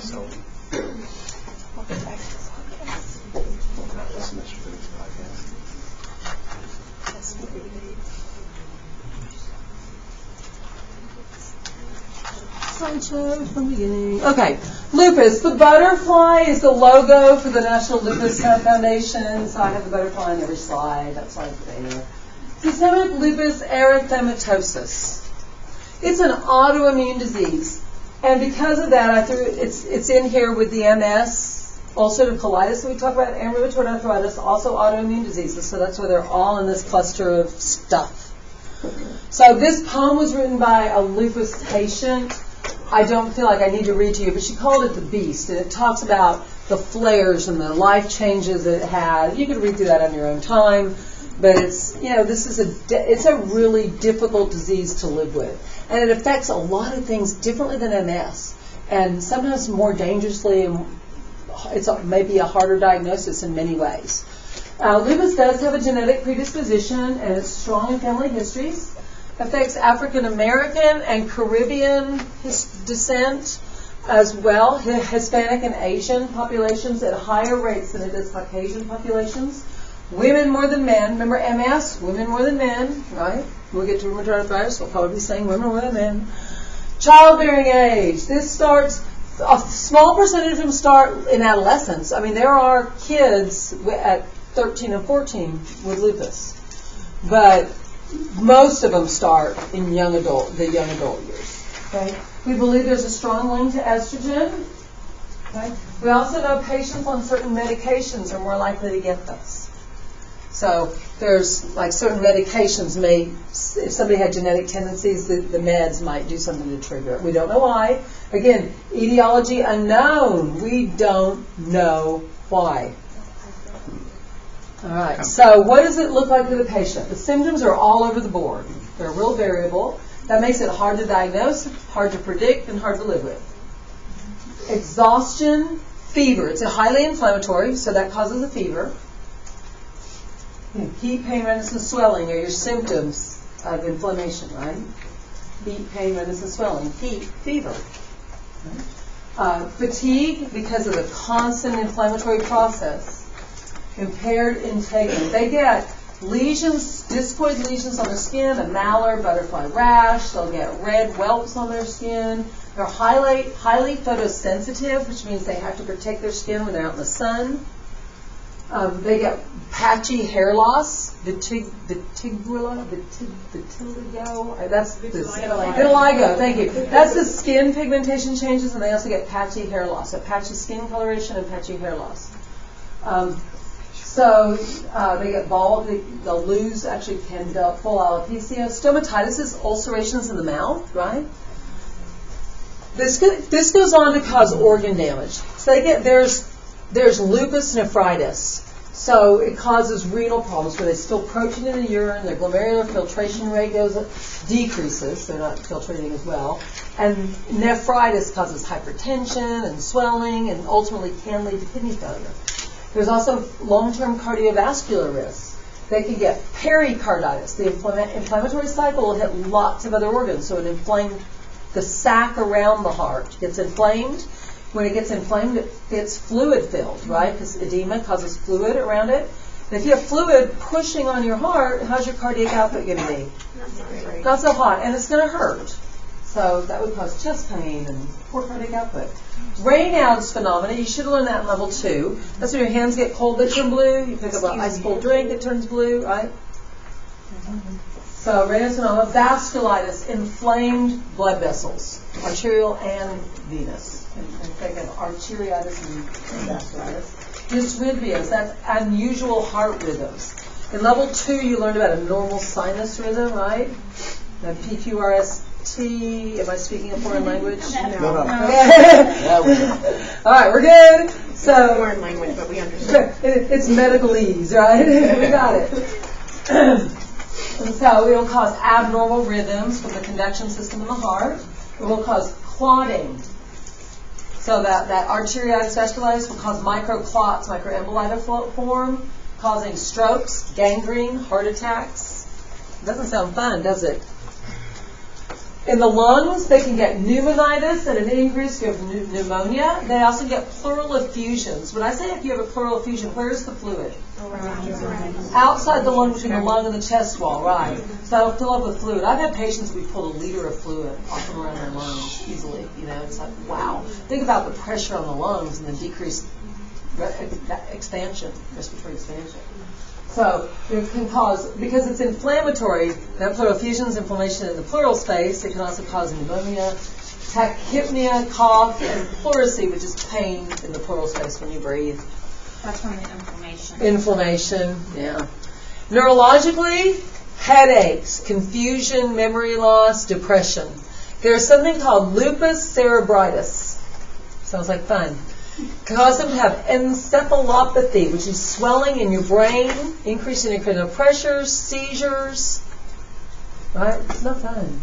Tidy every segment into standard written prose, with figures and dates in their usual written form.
So. Slideshow from the beginning. Okay, lupus. The butterfly is the logo for the National Lupus Foundation. So I have the butterfly on every slide. That slide's there. Systemic lupus erythematosus. It's an autoimmune disease, and because of that, it's in here with the MS, ulcerative colitis that we talk about, and rheumatoid arthritis, also autoimmune diseases. So that's why they're all in this cluster of stuff. So this poem was written by a lupus patient. I don't feel like I need to read to you, but she called it The Beast, and it talks about the flares and the life changes that it had. You can read through that on your own time, but it's, it's a really difficult disease to live with, and it affects a lot of things differently than MS, and sometimes more dangerously, and it's maybe a harder diagnosis in many ways. Lupus does have a genetic predisposition, and it's strong in family histories. Affects African American and Caribbean descent as well, Hispanic and Asian populations at higher rates than it does Caucasian populations. Women more than men. Remember MS? Women more than men, right? We'll get to rheumatoid arthritis. We'll probably be saying women more than men. Childbearing age. This starts, a small percentage of them start in adolescence. I mean, there are kids at 13 and 14 with lupus. But most of them start in the young adult years. Okay? We believe there's a strong link to estrogen. Okay? We also know patients on certain medications are more likely to get this. So there's like certain medications if somebody had genetic tendencies, the meds might do something to trigger it. We don't know why. Again, etiology unknown. We don't know why. All right, so what does it look like for the patient? The symptoms are all over the board. They're real variable. That makes it hard to diagnose, hard to predict, and hard to live with. Exhaustion, fever. It's a highly inflammatory, so that causes a fever. Heat, pain, redness, and swelling are your symptoms of inflammation, right? Heat, pain, redness, and swelling. Heat, fever. Fatigue, because of the constant inflammatory process. Impaired integrity. They get lesions, discoid lesions on their skin, a malar, butterfly rash. They'll get red whelps on their skin. They're highly photosensitive, which means they have to protect their skin when they're out in the sun. They get patchy hair loss, vitiligo. That's vitiligo. Thank you. That's the skin pigmentation changes, and they also get patchy hair loss. So patchy skin coloration and patchy hair loss. So they get bald. They'll lose, actually can develop full alopecia. Stomatitis is ulcerations in the mouth, right? This goes on to cause organ damage. So there's lupus nephritis. So it causes renal problems where they spill protein in the urine. Their glomerular filtration rate decreases. They're not filtrating as well. And nephritis causes hypertension and swelling, and ultimately can lead to kidney failure. There's also long-term cardiovascular risks. They can get pericarditis. The inflammatory cycle will hit lots of other organs, so it inflamed the sac around the heart gets inflamed. When it gets inflamed, it gets fluid-filled, right? Because edema causes fluid around it. And if you have fluid pushing on your heart, how's your cardiac output going to be? Not so hot, and it's going to hurt. So that would cause chest pain and poor cardiac output. Raynaud's phenomena, you should have learned that in level 2. That's when your hands get cold, they turn blue. You pick up an ice cold drink, it turns blue, right? So Raynaud's phenomena, vasculitis, inflamed blood vessels, arterial and venous. And think of arteriitis and vasculitis. Dysrhythmias, that's unusual heart rhythms. In level 2, you learned about a normal sinus rhythm, right? The PQRST. Am I speaking a foreign language? No. All right, we're good. So Foreign language, but we understand. It's medicalese, right? We got it. And so it will cause abnormal rhythms from the conduction system in the heart. It will cause clotting. So that arteriitis vasculitis will cause microclots, microemboli to form, causing strokes, gangrene, heart attacks. Doesn't sound fun, does it? In the lungs, they can get pneumonitis and an increased risk of pneumonia. They also get pleural effusions. When I say if you have a pleural effusion, where's the fluid? Outside the lung, between the lung and the chest wall, right. So that'll fill up with fluid. I've had patients we pulled a liter of fluid off from around their lungs easily. It's like, wow. Think about the pressure on the lungs and the decreased expansion, respiratory expansion. So it can cause, because it's inflammatory, that pleural effusion is inflammation in the pleural space. It can also cause pneumonia, tachypnea, cough, and pleurisy, which is pain in the pleural space when you breathe. That's from the inflammation. Inflammation, yeah. Neurologically, headaches, confusion, memory loss, depression. There's something called lupus cerebritis. Sounds like fun. Cause them to have encephalopathy, which is swelling in your brain, increase in your cranial pressures, seizures. Right? It's not fun.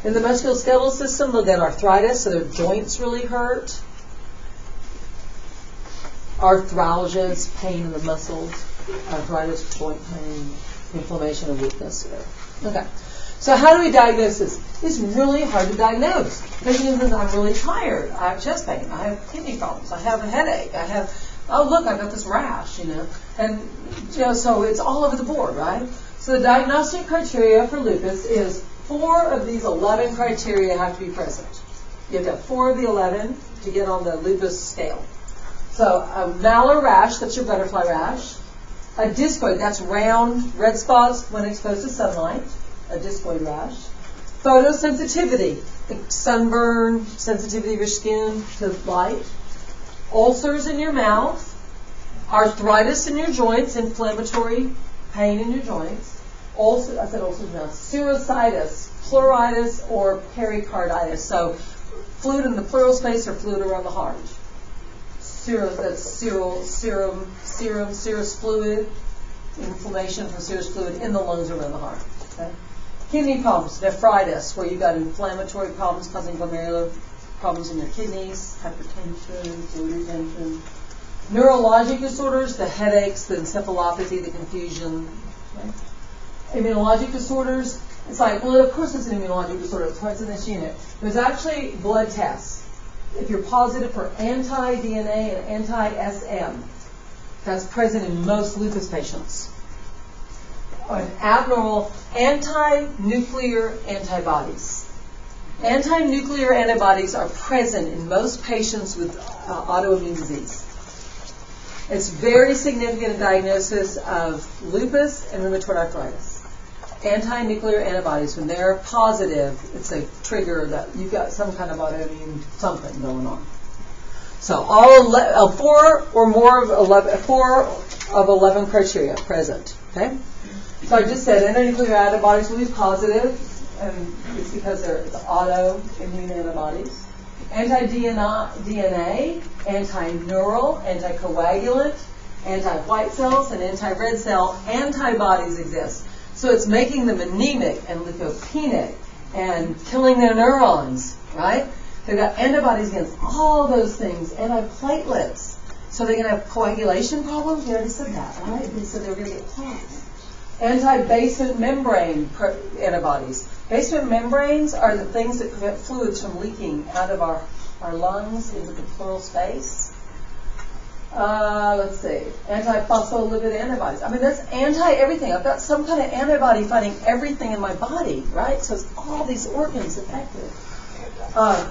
In the musculoskeletal system, they'll get arthritis, so their joints really hurt. Arthralgia is pain in the muscles. Arthritis, joint pain, inflammation, and weakness. Okay. So how do we diagnose this? It's really hard to diagnose. Patient says, I'm really tired. I have chest pain. I have kidney problems. I have a headache. I have, oh, look, I've got this rash, And, so it's all over the board, right? So the diagnostic criteria for lupus is 4 of these 11 criteria have to be present. You have to have 4 of the 11 to get on the lupus scale. So a malar rash, that's your butterfly rash. A discoid, that's round red spots when exposed to sunlight. A discoid rash. Photosensitivity, sunburn, sensitivity of your skin to light. Ulcers in your mouth. Arthritis in your joints, inflammatory pain in your joints. I said ulcers in your mouth. Serositis, pleuritis, or pericarditis. So fluid in the pleural space or fluid around the heart. That's serous fluid, inflammation from serous fluid in the lungs or around the heart. Okay? Kidney problems, nephritis, where you've got inflammatory problems causing glomerular problems in your kidneys, hypertension, fluid retention. Neurologic disorders, the headaches, the encephalopathy, the confusion. Okay? Immunologic disorders, it's like, well, of course it's an immunologic disorder, it's what's in this unit. There's actually blood tests. If you're positive for anti-DNA and anti-SM, that's present in most lupus patients. An abnormal anti-nuclear antibodies. Anti-nuclear antibodies are present in most patients with autoimmune disease. It's very significant in diagnosis of lupus and rheumatoid arthritis. Anti-nuclear antibodies, when they're positive, it's a trigger that you've got some kind of autoimmune something going on. So all 4 or more of 11, 4 of 11 criteria present. Okay. So I just said anti-nuclear antibodies will be positive, and it's because they're autoimmune antibodies. Anti-DNA, anti-neural, anticoagulant, anti-white cells, and anti-red cell antibodies exist. So it's making them anemic and leukopenic and killing their neurons, right? They've got antibodies against all those things, antiplatelets. So they're going to have coagulation problems? We already said that, right? They said they were going to get clots. Anti-basement membrane antibodies. Basement membranes are the things that prevent fluids from leaking out of our lungs into the pleural space. Let's see. Antiphospholipid antibodies. I mean, that's anti-everything. I've got some kind of antibody fighting everything in my body, right? So it's all these organs affected.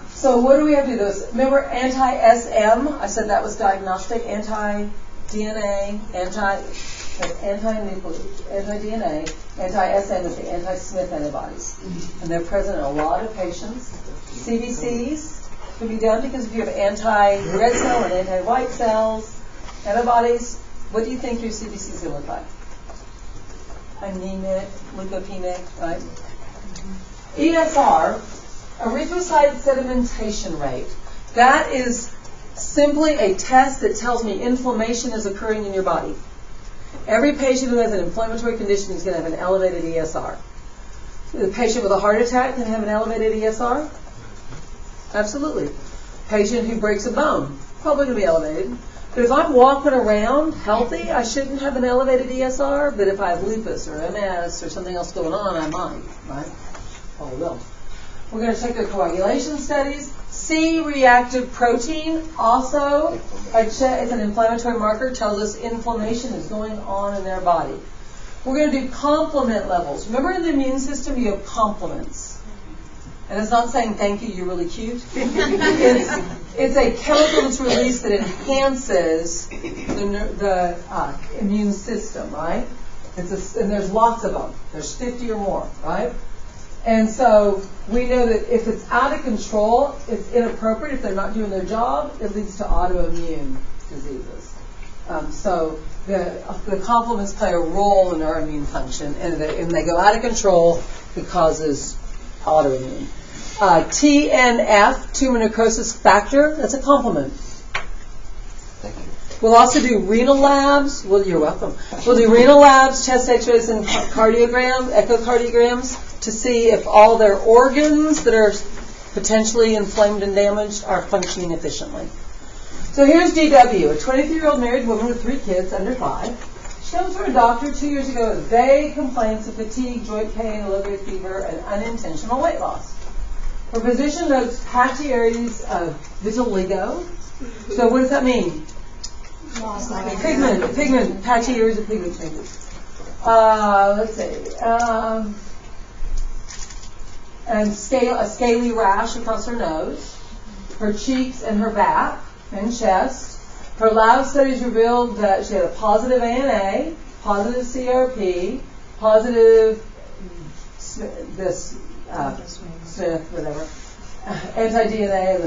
So what do we have to do this? Remember anti-SM? I said that was diagnostic. Anti-DNA, anti-nuclear, anti-DNA, anti-SM is the anti-Smith antibodies. And they're present in a lot of patients. CBCs can be done because if you have anti-red cell and anti-white cells, antibodies, what do you think your CBC is going to look like? Anemic, leukopenic, right? ESR, erythrocyte sedimentation rate. That is simply a test that tells me inflammation is occurring in your body. Every patient who has an inflammatory condition is going to have an elevated ESR. The patient with a heart attack can have an elevated ESR? Absolutely. Patient who breaks a bone, probably going to be elevated. But if I'm walking around healthy, I shouldn't have an elevated ESR. But if I have lupus or MS or something else going on, I might, right? Probably will. We're going to check their coagulation studies. C-reactive protein, also it's an inflammatory marker, tells us inflammation is going on in their body. We're going to do complement levels. Remember in the immune system you have complements. And it's not saying thank you, you're really cute. It's a chemical that's released that enhances the immune system, right? And there's lots of them. There's 50 or more, right? And so we know that if it's out of control, it's inappropriate. If they're not doing their job, it leads to autoimmune diseases. So the complements play a role in our immune function, and when they go out of control, it causes autoimmune. TNF, tumor necrosis factor, that's a complement. Thank you. We'll also do renal labs. Well, you're welcome. We'll do renal labs, chest X-rays, and echocardiograms to see if all their organs that are potentially inflamed and damaged are functioning efficiently. So here's DW, a 23-year-old married woman with 3 kids under 5. She comes to her doctor 2 years ago with vague complaints of fatigue, joint pain, low-grade fever, and unintentional weight loss. Her physician notes patchy areas of vitiligo. So what does that mean? Pigment, patchy areas of pigment changes. Let's see. And a scaly rash across her nose, her cheeks and her back and chest. Her lab studies revealed that she had a positive ANA, positive CRP, positive Smith, whatever, anti-DNA and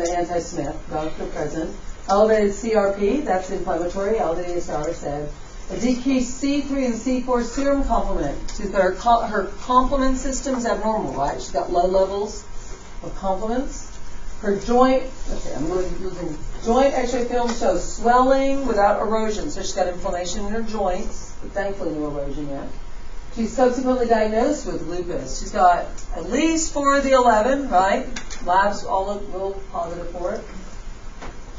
the anti-Smith, both are present. Elevated CRP, that's inflammatory, elevated ASR said. A decreased C3 and C4 serum complement. Her complement system's abnormal, right? She's got low levels of complements. Her joint, I'm losing joint X-ray film shows swelling without erosion. So she's got inflammation in her joints, but thankfully no erosion yet. She's subsequently diagnosed with lupus. She's got at least 4 of the 11, right? Labs all look real positive for it.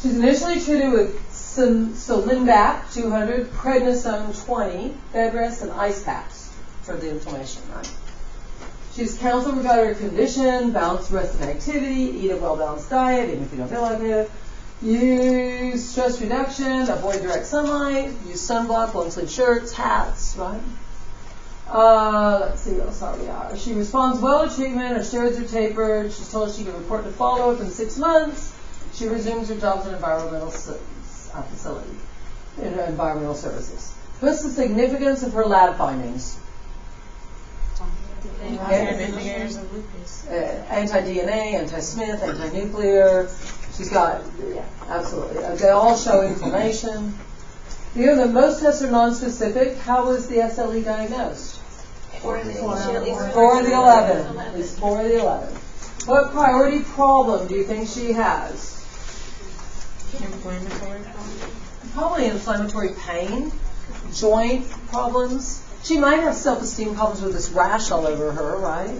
She's initially treated with Solinvac 200, Prednisone 20, bed rest, and ice packs for the inflammation, right? She's counseled regarding her condition, balance rest and activity, eat a well-balanced diet, even if you don't feel like it. Use stress reduction, avoid direct sunlight, use sunblock, long-sleeve shirts, hats, right? Let's see what else we are. She responds well to treatment. Her steroids are tapered. She's told she can report to follow-up in 6 months. She resumes her jobs in environmental facility, in environmental services. What's the significance of her lab findings? Anti-DNA, anti-Smith, anti-nuclear. She's got, yeah, absolutely. They all show inflammation. You know, the most tests are non-specific. How was the SLE diagnosed? 4 of the 4 of the 11. At least 4 of the 11. What priority problem do you think she has? Inflammatory problem? Probably inflammatory pain, joint problems. She might have self-esteem problems with this rash all over her, right?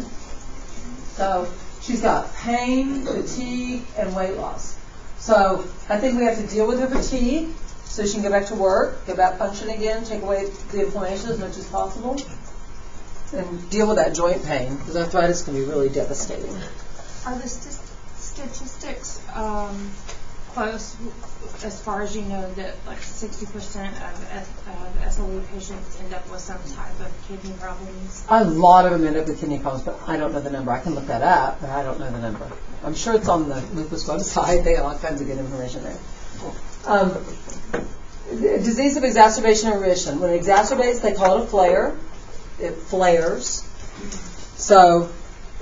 So she's got pain, fatigue, and weight loss. So I think we have to deal with her fatigue so she can go back to work, get back functioning again, take away the inflammation as much as possible, and deal with that joint pain, because arthritis can be really devastating. Are the statistics close, as far as you know, that like 60% of SLE patients end up with some type of kidney problems? A lot of them end up with kidney problems, but I don't know the number. I can look that up, but I don't know the number. I'm sure it's on the lupus website. They have all kinds of good information there. Disease of exacerbation or remission. When it exacerbates, they call it a flare. It flares. So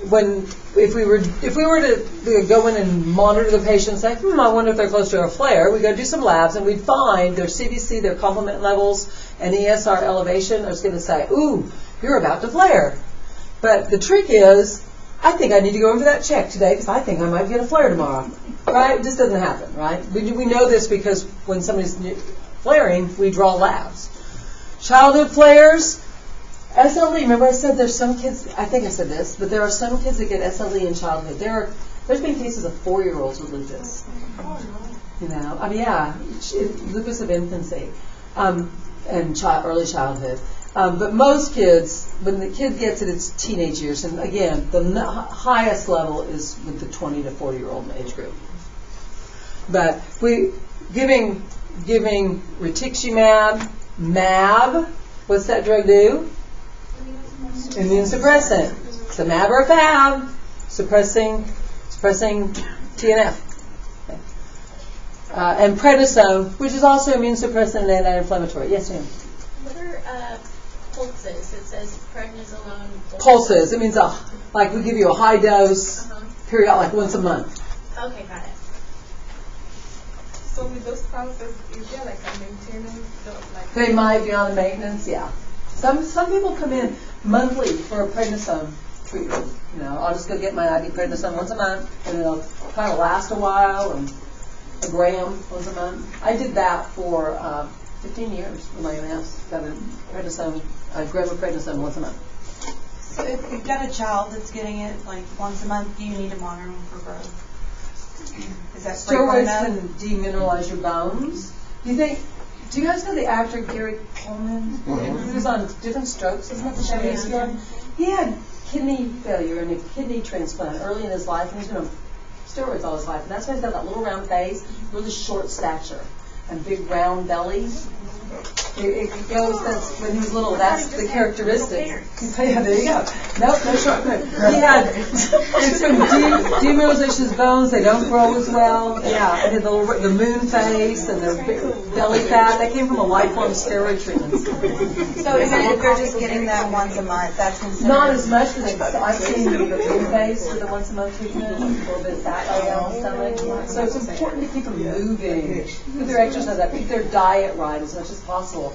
if we were to go in and monitor the patient and say, I wonder if they're close to a flare, we go do some labs and we'd find their CBC, their complement levels, and ESR elevation is going to say, ooh, you're about to flare. But the trick is, I think I need to go in for that check today because I think I might get a flare tomorrow. Right? It just doesn't happen, right? We know this because when somebody's flaring, we draw labs. Childhood flares. SLE, remember I said there's some kids, I think I said this, but there are some kids that get SLE in childhood. There's been cases of 4-year-olds with lupus. You know, I mean, yeah, lupus of infancy and early childhood. But most kids, when the kid gets it, it's teenage years. And again, the highest level is with the 20 to 40-year-old age group. But giving rituximab, MAB, what's that drug do? Immune suppressant. It's a MAB or a FAB, suppressing TNF. Okay. And prednisone, which is also immune suppressant and anti-inflammatory. Yes, ma'am. What are pulses? It says prednisolone. Pulses. It means like we give you a high dose period, like once a month. Okay, got it. So with those pulses, is there like a maintenance? They might be on maintenance, yeah. Some people come in monthly for a prednisone treatment. You know, I'll just go get my IV prednisone once a month, and it'll kind of last a while, and a gram once a month. I did that for 15 years with my MS. Got a gram of prednisone once a month. So if you've got a child that's getting it like once a month, do you need to monitor them for growth? Is that Steroids can demineralize your bones. Do you guys know the actor Gary Coleman? He was on different strokes, isn't that the show he's on? He had kidney failure and a kidney transplant early in his life, and he's been on steroids all his life. And that's why he's got that little round face, really short stature, and big round belly. It goes, that's when he's little, that's the characteristic. Yeah, there you go. Nope, no short hair. He had, it's from demineralization of his bones, they don't grow as well. Yeah, and the moon face and the belly fat, that came from a lifelong steroid treatment. So if they're just getting that once a month, that's considered... Not as much, because I've seen the moon face with the once a month treatment, a little bit of fat on the stomach. So it's important to keep them moving, keep their exercise up, keep their diet right as much as possible.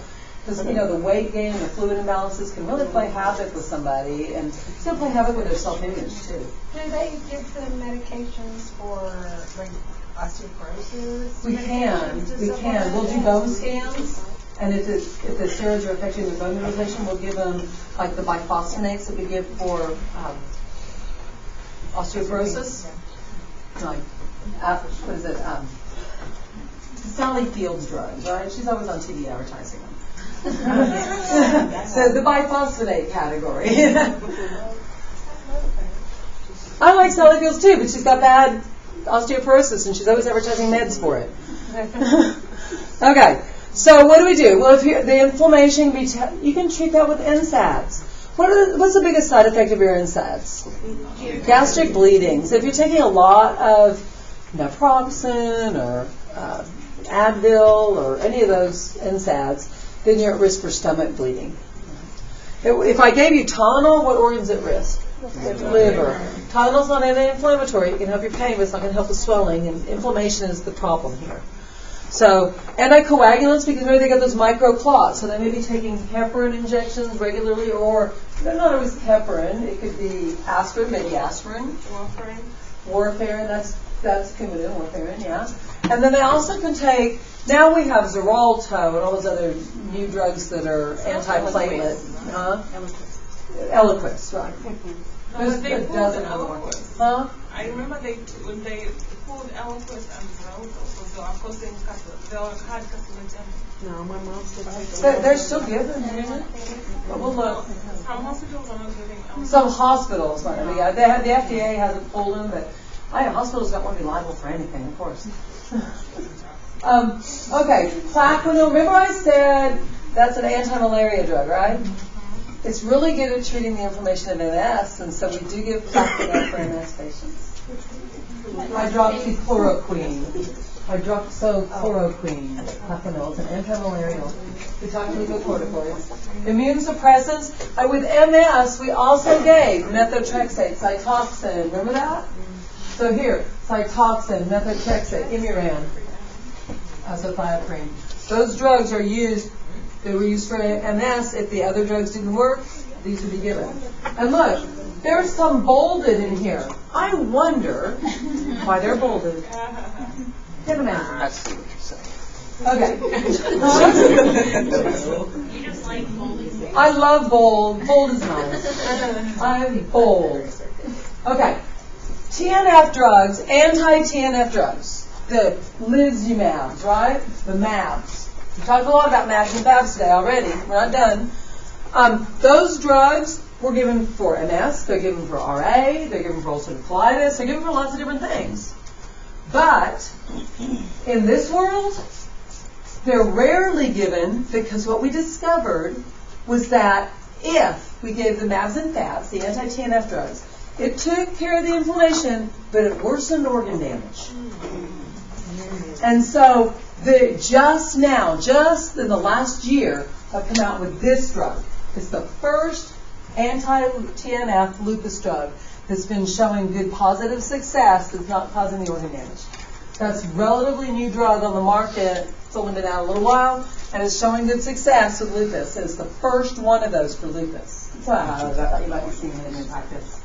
Because, you know, the weight gain and the fluid imbalances can really play havoc with somebody and still play havoc with their self-image, too. Do they give them medications for like osteoporosis? We can. We'll do bone scans, and if the steroids are affecting the bone mineralization, we'll give them, like, the biphosphonates that we give for osteoporosis. Like, what is it? Sally Fields drugs, right? She's always on TV advertising them. So the biphosphonate category. I like Sally Fields too, but she's got bad osteoporosis and she's always advertising meds for it. Okay, so what do? Well, if the inflammation, you can treat that with NSAIDs. What's the biggest side effect of your NSAIDs? Gastric bleeding. So if you're taking a lot of naproxen or Advil or any of those NSAIDs, then you're at risk for stomach bleeding. If I gave you Tylenol, what organ's at risk? Liver. Tylenol's not anti-inflammatory. It can help your pain, but it's not going to help the swelling, and inflammation is the problem here. So anticoagulants, because maybe they got those microclots, so they may be taking heparin injections regularly, or they're not always heparin. It could be aspirin, maybe aspirin. Warfarin, that's Coumadin, warfarin, yeah. And then they also can take, now we have Xarelto and all those other new drugs that are antiplatelet. Eliquis, right. There's a dozen other ones. Huh? I remember when they pulled Eliquis and Xarelto, so of course they all had carcinogen. No, my mom said They're still given, but we'll look. Some hospitals are not giving Eliquis. Some hospitals might have, yeah. The FDA hasn't pulled them, but hospitals don't want to be liable for anything, of course. Okay, Plaquenil. Remember I said that's an anti-malaria drug, right? It's really good at treating the inflammation of MS, and so we do give Plaquenil for MS patients. Hydroxychloroquine. Plaquenil. It's an anti-malarial. We talked about glucocorticoids. Immune suppressants. With MS, we also gave methotrexate, Cytoxan. Remember that? So here, Cytoxan, methotrexate, Imuran, azathioprine. Those drugs are used. They were used for MS. If the other drugs didn't work, these would be given. And look, there's some bolded in here. I wonder why they're bolded. Get them out. I see what you're saying. Okay. You just like bolding. I love bold. Bold is nice. I'm bold. Okay. TNF drugs, anti-TNF drugs. The Lizumabs, right? The MABs. We talked a lot about MABs and FABs today already. We're not done. Those drugs were given for MS, they're given for RA, they're given for ulcerative colitis, they're given for lots of different things. But in this world, they're rarely given because what we discovered was that if we gave the MABs and FABs, the anti-TNF drugs, it took care of the inflammation, but it worsened organ damage. And so just in the last year, I've come out with this drug. It's the first anti-TNF lupus drug that's been showing good positive success that's not causing the organ damage. That's a relatively new drug on the market. It's only been out a little while, and it's showing good success with lupus. It's the first one of those for lupus. That's why I thought you might be seeing it in your practice.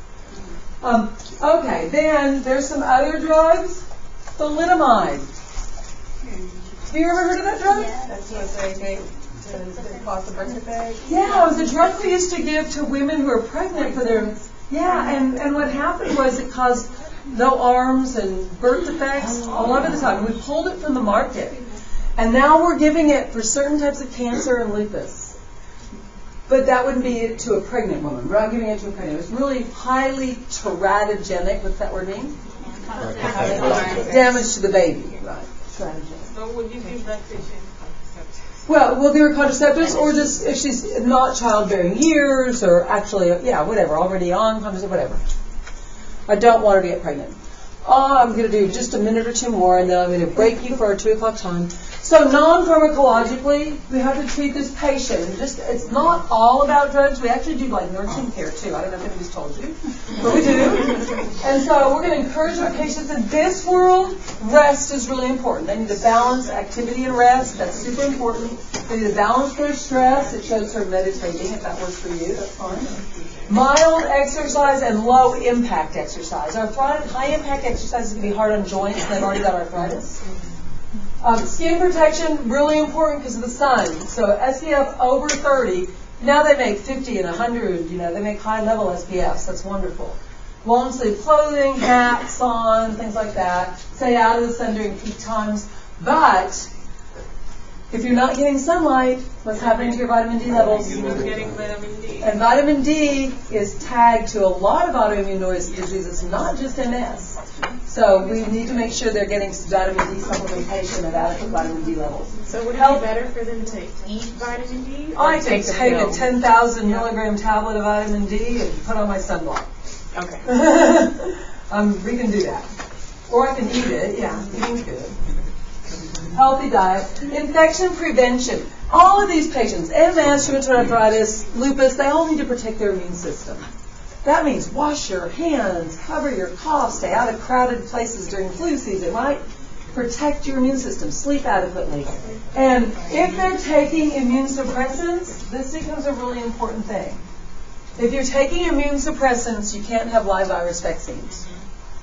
Okay, then there's some other drugs. Thalidomide. Have you ever heard of that drug? That's what they gave to cause the birth defect. Yeah, it was a drug we used to give to women who were pregnant for their... Yeah, and what happened was it caused no arms and birth defects a lot of the time. We pulled it from the market. And now we're giving it for certain types of cancer and lupus. But that wouldn't be it to a pregnant woman. We're not giving it to a pregnant. It's really highly teratogenic. What's that word mean? Damage to the baby. Right. Teratogenic. So would you give that patient contraceptives? Well, we'll give her contraceptives, or just if she's not childbearing years, or actually, whatever, already on contraceptives, whatever. I don't want her to get pregnant. I'm going to do just a minute or two more, and then I'm going to break you for our 2 o'clock time. So non-pharmacologically, we have to treat this patient. It's not all about drugs. We actually do like nursing care too. I don't know if anybody's told you, but we do. And so we're going to encourage our patients in this world. Rest is really important. They need to balance activity and rest. That's super important. They need to balance their stress. It shows her meditating. If that works for you, that's fine. Mild exercise and low impact exercise. High impact exercise is going to be hard on joints, and they've already got arthritis. Skin protection, really important because of the sun. So SPF over 30. Now they make 50 and 100. They make high level SPFs. That's wonderful. Long sleeve clothing, hats on, things like that. Stay out of the sun during peak times. But if you're not getting sunlight, what's happening to your vitamin D levels? You're not getting vitamin D. And vitamin D is tagged to a lot of autoimmune diseases, not just MS. So we need to make sure they're getting vitamin D supplementation at adequate vitamin D levels. So would it be better for them to eat vitamin D? Or I can take a 10,000 milligram tablet of vitamin D and put on my sunblock. Okay. We can do that. Or I can eat it. Yeah, eating's good. Healthy diet. Infection prevention. All of these patients, MS, rheumatoid arthritis, lupus, they all need to protect their immune system. That means wash your hands, cover your cough, stay out of crowded places during flu season, right? Protect your immune system, sleep adequately. And if they're taking immune suppressants, this becomes a really important thing. If you're taking immune suppressants, you can't have live virus vaccines,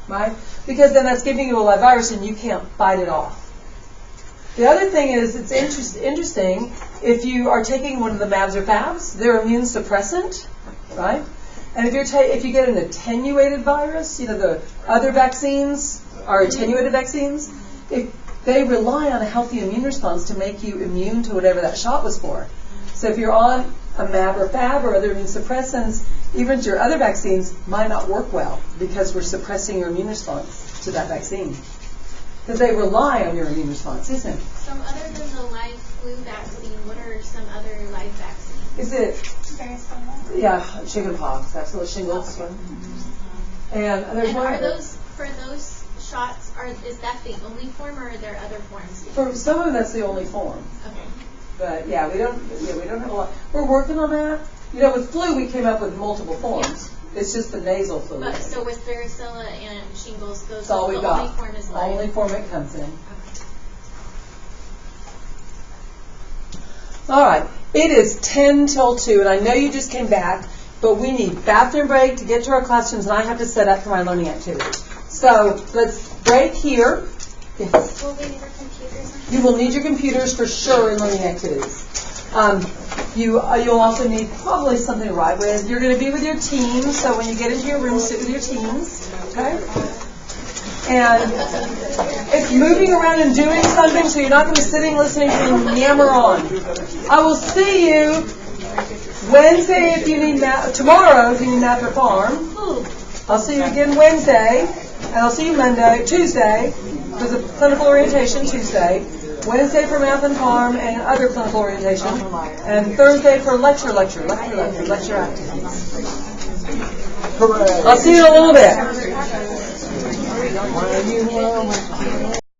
right? Because then that's giving you a live virus and you can't fight it off. The other thing is, it's interesting, if you are taking one of the MABs or FABs, they're immune suppressant, right? And if you get an attenuated virus, the other vaccines are attenuated vaccines, they rely on a healthy immune response to make you immune to whatever that shot was for. So if you're on a MAB or FAB or other immune suppressants, even your other vaccines might not work well because we're suppressing your immune response to that vaccine. Because they rely on your immune response, isn't it? So other than the live flu vaccine, what are some other live vaccines? Is it? Chickenpox. That's the shingles one. And there's And one are other. those shots? Is that the only form, or are there other forms? For some of them, that's the only form. Okay. But we don't have a lot. We're working on that. With flu, we came up with multiple forms. It's just the nasal flu. But so with varicella and shingles, those That's all we the got. only form is live. Only form it comes in. Okay. All right. It is 10 till 2, and I know you just came back, but we need bathroom break to get to our classrooms, and I have to set up for my learning activities. So let's break here. Yes. Will we need our computers? You will need your computers for sure in learning activities. You'll also need probably something to write with. You're going to be with your teams, so when you get into your room, sit with your teams. Okay? And it's moving around and doing something, so you're not going to be sitting listening to me yammer on. I will see you Wednesday if you need math, tomorrow if you need math or farm. I'll see you again Wednesday, and I'll see you Tuesday, for the clinical orientation Tuesday. Wednesday for math and farm and other clinical orientation. And Thursday for lecture activities. I'll see you in a little bit.